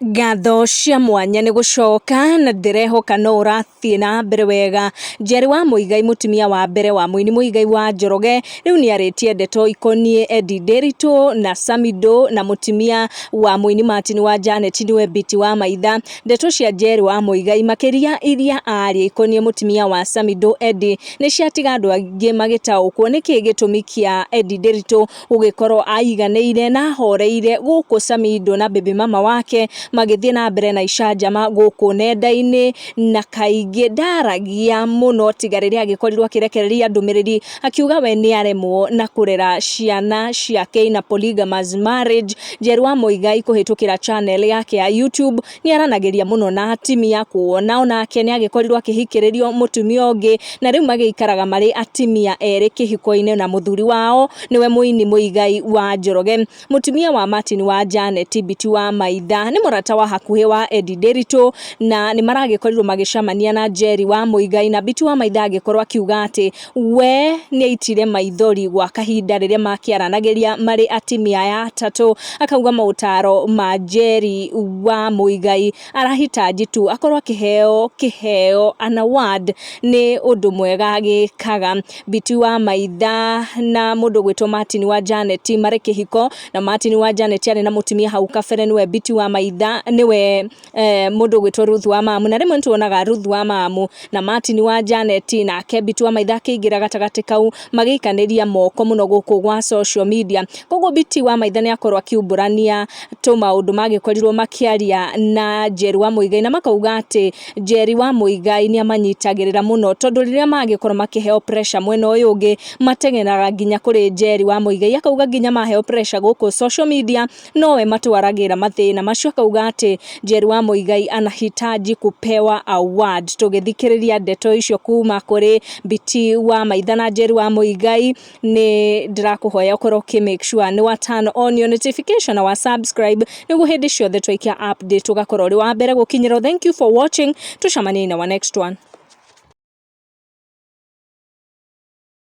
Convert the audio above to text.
Ngatho cia mwanya ni gucoka na ndirehoka no urathie na mbere wega. Njeri wa Muigai mutumia wa mbere wa muini Muigai wa Njoroge riu ni aritie ndeto ikonie Eddy na Samido na mutumia wa muini Martin wa Janet niwe biti wa maitha. Ndeto cia Njeri wa Muigai makiria iria ari ikonie mutumia wa Samido Eddy ni ciatiga andu angi magitaukwo niki gitumi kia Eddy ugikorwo aiganeire na horeire guku Samido na baby mama wake magithie na mbere na icanjama guku nenda-ini na kaingi ndaragia muno tigariria agikorirwo akirekereria ndumiriri akiuga we ni aremwo na kurera ciana ciake na polygamous marriage. Njeri wa Muigai kuhitukira channel yake ya YouTube ni aranagiria muno na atimia kuona onake ni agikorirwo akihikiririo mutumia ungi na riu magiikaraga mari atimia eri kihiko-ini na muthuri wao niwe muini Muigai wa Njoroge. Mutumia wa Martin wa Janet biti wa maitha ni murata wa hakuhi wa Eddy na ni maragikorwo magicamania na Njeri wa Muigai na biti wa maitha agikorwo akiuga ati we ni aitire maithori gwa kahinda riria makiaranagiria mari atimia ya atatu. Akauga mautaro ma Njeri wa Muigai arahitaji tu akorwo kiheo an award ni undu mwega agikaga. Biti wa maitha na mundu gwitwo Martin wa Janet mari kihiko na Martin wa Janet ari na mutumia hau kabere niwe biti wa maitha niwe mundu gwitwo Ruth wa mamu na rimwe tuonaga Ruth wa mamu na Martin wa Janet na biti wa maitha kiingira gatagati kau magikaniria moko muno guku gwa social media. Koguo biti wa maitha ni akorwo akiumburania maundu magikorirwo makiaria na Njeri wa Muigai na makauga ati Njeri wa Muigai ni amanyitagirira muno tondu riria magikorwo makiheo pressure mwena uyu ungi matengeraga nginya kuri Njeri wa Muigai. Akauga nginya maheo pressure guku social media nowe matwaragira mathina macio. Akauga ati Njeri wa Muigai anahitaji kupewa award. Tugithikiriria ndeto icio kuma kuri biti wa maitha na Njeri wa Muigai ni ndirakuhoya ukorwo make sure ni wa turn on your notification na wa subscribe niguo hindi ciothe twaikia update ugakorwo ri wa mbere gukinyira. Thank you for watching. Tucamanie na wa next one.